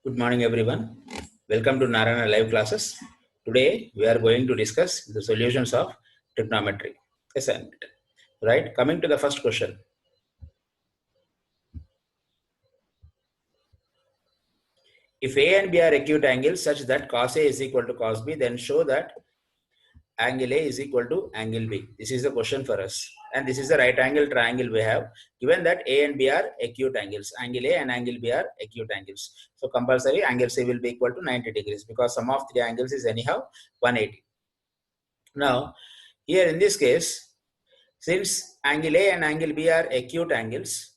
Good morning, everyone. Welcome to Narayana live classes. Today, we are going to discuss the solutions of trigonometry assignment. Right? Coming to the first question. If A and B are acute angles such that cos A is equal to cos B, then show that angle A is equal to angle B. This is the question for us. And this is the right angle triangle we have. Given that A and B are acute angles. Angle A and angle B are acute angles. So compulsory angle C will be equal to 90 degrees because sum of three angles is anyhow 180. Now, here in this case, since angle A and angle B are acute angles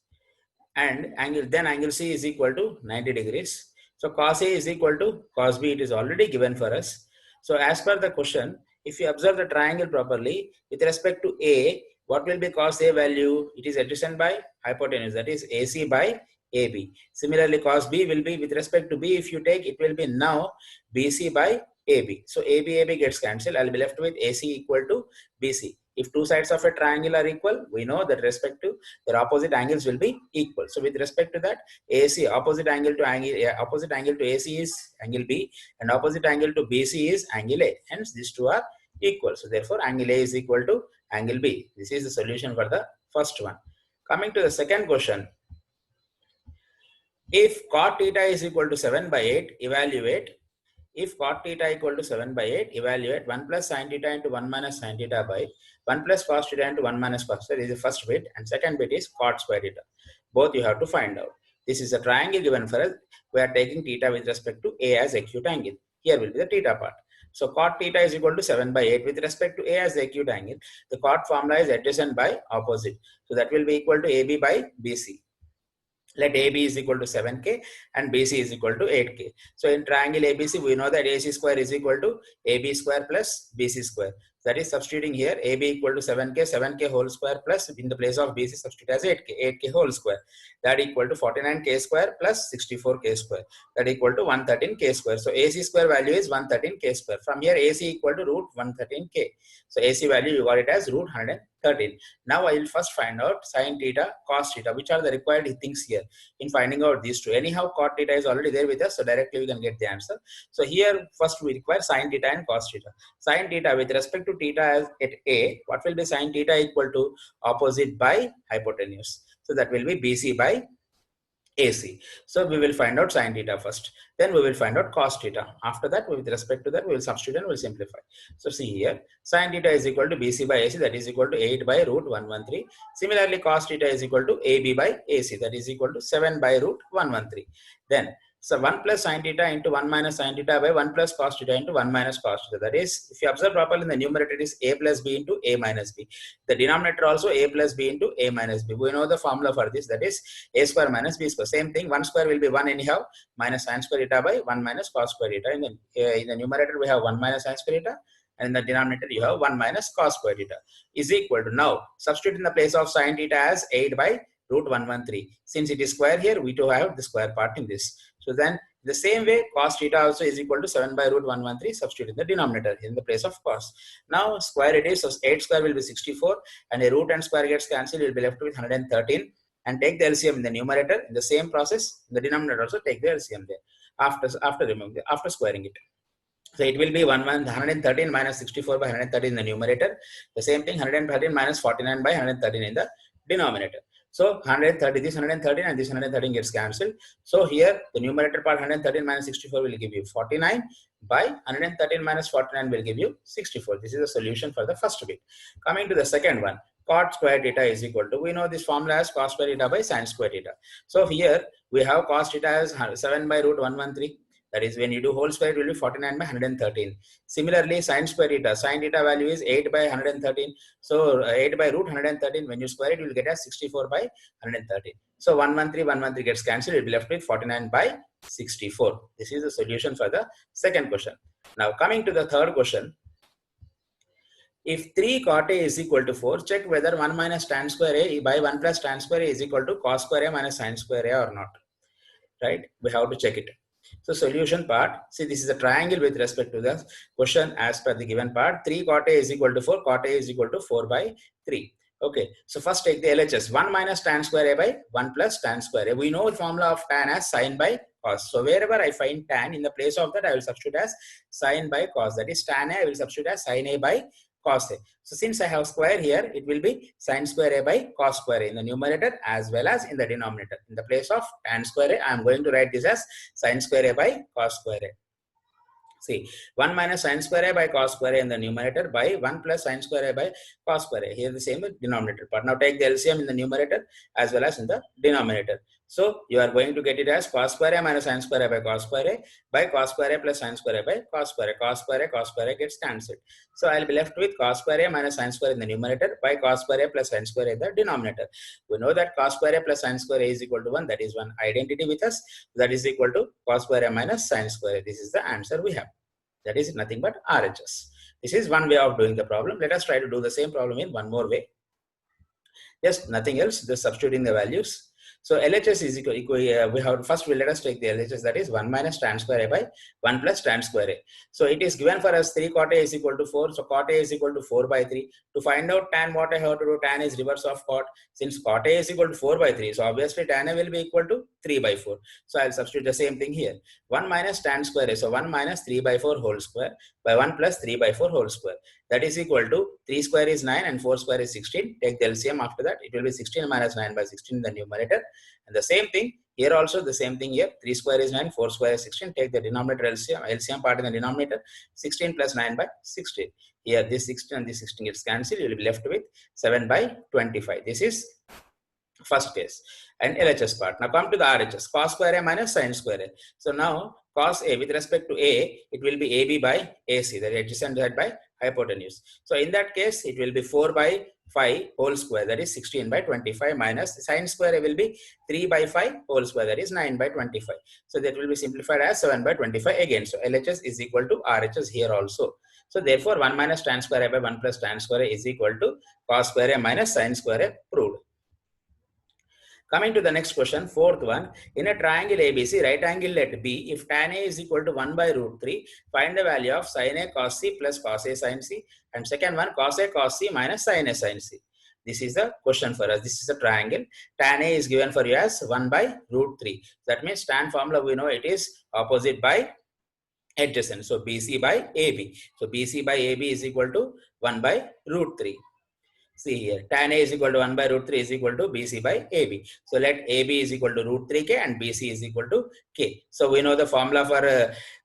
and angle C is equal to 90 degrees. So cos A is equal to cos B, it is already given for us. So as per the question, if you observe the triangle properly, with respect to A, what will be cos A value? It is adjacent by hypotenuse, that is AC by AB. Similarly, cos B will be with respect to B, if you take, it will be now BC by AB. So AB gets cancelled. I'll be left with AC equal to BC. If two sides of a triangle are equal, we know that respect to their opposite angles will be equal. So with respect to that, AC opposite angle to AC is angle B, and opposite angle to BC is angle A. Hence these two are equal. So therefore angle A is equal to angle B. This is the solution for the first one. Coming to the second question. If cot theta is equal to 7 by 8, evaluate. If cot theta equal to 7 by 8, evaluate 1 plus sin theta into 1 minus sin theta by 1 plus cos theta into 1 minus cos theta. This is the first bit, and second bit is cot square theta. Both you have to find out. This is a triangle given for us. We are taking theta with respect to A as acute angle. Here will be the theta part. So cot theta is equal to 7 by 8 with respect to A as the acute angle. The cot formula is adjacent by opposite. So that will be equal to AB by BC. Let AB is equal to 7K and BC is equal to 8K. So in triangle ABC, we know that AC square is equal to AB square plus BC square. That is substituting here AB equal to 7K, 7K whole square plus in the place of BC substitute as 8K, 8K whole square. That equal to 49K square plus 64K square. That equal to 113K square. So AC square value is 113K square. From here AC equal to root 113K. So AC value you got it as root 113. Now I will first find out sin theta, cos theta, which are the required things here in finding out these two. Anyhow, cot theta is already there with us, so directly we can get the answer. So here first we require sin theta and cos theta. Sin theta with respect to theta as at A, what will be sin theta equal to opposite by hypotenuse. So that will be BC by AC. So we will find out sin theta first. Then we will find out cos theta. After that, with respect to that, we will substitute and we will simplify. So see here, sin theta is equal to BC by AC, that is equal to 8 by root 113. Similarly, cos theta is equal to AB by AC, that is equal to 7 by root 113. Then, so 1 plus sin theta into 1 minus sin theta by 1 plus cos theta into 1 minus cos theta. That is, if you observe properly in the numerator, it is A plus B into A minus B. The denominator also A plus B into A minus B. We know the formula for this, that is A square minus B square. Same thing, 1 square will be 1 anyhow, minus sin square theta by 1 minus cos square theta. In the numerator, we have 1 minus sin square theta, and in the denominator, you have 1 minus cos square theta is equal to, now substitute in the place of sin theta as 8 by root 113. Since it is square here, we do have the square part in this. So then the same way, cos theta also is equal to 7 by root 113, substitute in the denominator in the place of cos. Now square it is, so 8 square will be 64, and a root and square gets cancelled, you will be left with 113. And take the LCM in the numerator. In the same process, in the denominator also take the LCM there after squaring it. So it will be 113 minus 64 by 113 in the numerator. The same thing, 113 minus 49 by 113 in the denominator. So 130, this 113 and this 113 gets cancelled. So here the numerator part 113 minus 64 will give you 49 by 113 minus 49 will give you 64. This is the solution for the first bit. Coming to the second one, cot square theta is equal to, we know this formula as cos square theta by sin square theta. So here we have cos theta as 7 by root 113. That is, when you do whole square, it will be 49 by 113. Similarly, sin square theta. Sin theta value is 8 by 113. So 8 by root 113. When you square it, you will get as 64 by 113. So 113 gets cancelled. You will be left with 49 by 64. This is the solution for the second question. Now coming to the third question. If 3 cot A is equal to 4, check whether 1 minus tan square A by 1 plus tan square A is equal to cos square A minus sin square A or not. Right? We have to check it. So solution part, see this is a triangle with respect to the question as per the given part. 3 cot A is equal to 4, cot A is equal to 4 by 3. Okay, so first take the LHS. 1 minus tan square A by 1 plus tan square A. We know the formula of tan as sin by cos. So wherever I find tan, in the place of that I will substitute as sin by cos. That is tan A, I will substitute as sin A by cos A. So since I have square here, it will be sin square A by cos square A in the numerator as well as in the denominator. In the place of tan square A, I am going to write this as sin square A by cos square A. See, 1 minus sin square A by cos square A in the numerator by 1 plus sin square A by cos square A. Here the same denominator part. Now take the LCM in the numerator as well as in the denominator. So you are going to get it as cos square A minus sin square A by cos square A by cos square A plus sin square A by cos square A. Cos square A gets cancelled. So I will be left with cos square A minus sin square in the numerator by cos square A plus sin square A in the denominator. We know that cos square A plus sin square A is equal to 1. That is one identity with us. That is equal to cos square A minus sin square A. This is the answer we have. That is nothing but RHS. This is one way of doing the problem. Let us try to do the same problem in one more way. Just nothing else, just substituting the values. So LHS is equal, we have first let us take the LHS, that is 1 minus tan square A by 1 plus tan square A. So it is given for us 3 cot A is equal to 4. So cot A is equal to 4 by 3. To find out tan, what I have to do, tan is reverse of cot. Since cot A is equal to 4 by 3, so obviously tan A will be equal to 3 by 4. So I'll substitute the same thing here. 1 minus tan square A, so 1 minus 3 by 4 whole square by 1 plus 3 by 4 whole square. That is equal to 3 square is 9 and 4 square is 16. Take the LCM after that. It will be 16 minus 9 by 16 in the numerator. And the same thing here also, the same thing here. 3 square is 9, 4 square is 16. Take the denominator LCM part in the denominator. 16 plus 9 by 16. Here this 16 and this 16 gets cancelled. You will be left with 7 by 25. This is first case. And LHS part. Now come to the RHS. Cos square A minus sin square A. So now cos A with respect to A, it will be AB by AC. That is adjacent side by hypotenuse. So in that case, it will be 4 by 5 whole square, that is 16 by 25, minus sin square A will be 3 by 5 whole square, that is 9 by 25. So that will be simplified as 7 by 25 again. So LHS is equal to RHS here also. So therefore 1 minus tan square A by 1 plus tan square A is equal to cos square A minus sin square A proved. Coming to the next question, fourth one. In a triangle ABC, right angle at B, if tan A is equal to 1 by root 3, find the value of sin A cos C plus cos A sin C. And second one, cos A cos C minus sin A sin C. This is the question for us. This is a triangle. Tan A is given for you as 1 by root 3. That means tan formula, we know it is opposite by adjacent. So BC by AB. So BC by AB is equal to 1 by root 3. See here, tan A is equal to 1 by root 3 is equal to BC by AB. So let AB is equal to root 3K and BC is equal to K. So we know the formula for,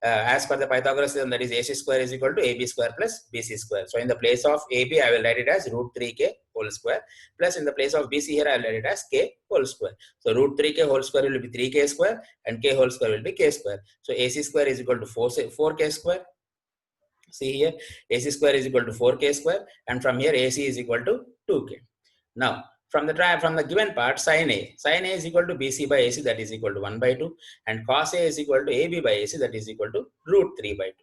as per the Pythagoras theorem, that is AC square is equal to AB square plus BC square. So in the place of AB, I will write it as root 3K whole square. Plus in the place of BC here, I will write it as K whole square. So root 3K whole square will be 3K square and K whole square will be K square. So AC square is equal to 4K square. See here, AC square is equal to 4K square, and from here AC is equal to 2K. Now, from the given part, sin A is equal to BC by AC, that is equal to 1 by 2, and cos A is equal to AB by AC, that is equal to root 3 by 2.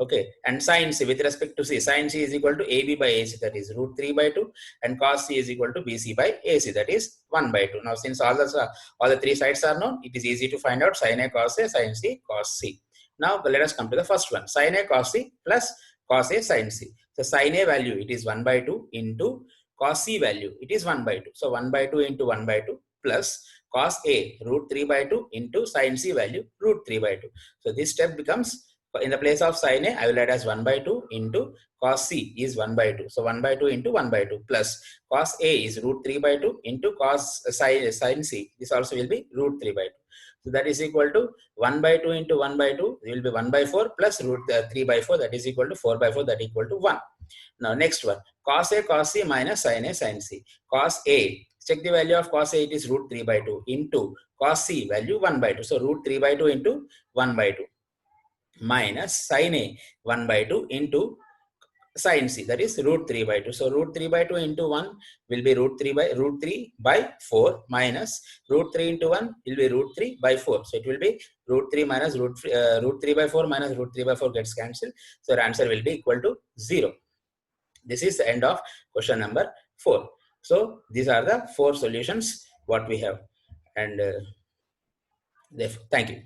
Okay, and sin C with respect to C, sin C is equal to AB by AC, that is root 3 by 2, and cos C is equal to BC by AC, that is 1 by 2. Now, since all the three sides are known, it is easy to find out sin A cos A, sin C cos C. Now let us come to the first one, sin A cos C plus cos A sin C. So sin A value, it is 1 by 2 into cos C value, it is 1 by 2. So 1 by 2 into 1 by 2 plus cos A root 3 by 2 into sin C value root 3 by 2. So this step becomes, in the place of sin A, I will write as 1 by 2 into cos C is 1 by 2. So 1 by 2 into 1 by 2 plus cos A is root 3 by 2 into cos sin C. This also will be root 3 by 2. So that is equal to 1 by 2 into 1 by 2, it will be 1 by 4 plus root 3 by 4, that is equal to 4 by 4, that is equal to 1. Now next one, cos A cos C minus sin A sin C. Cos A, check the value of cos A, it is root 3 by 2 into cos C value 1 by 2. So root 3 by 2 into 1 by 2 minus sin A 1 by 2 into sin C, that is root 3 by 2. So root 3 by 2 into 1 will be root 3 by 4 minus root 3 into 1 will be root 3 by 4. So it will be root 3 minus root 3 by 4 minus root 3 by 4 gets cancelled. So the answer will be equal to 0. This is the end of question number 4. So these are the 4 solutions what we have, and thank you.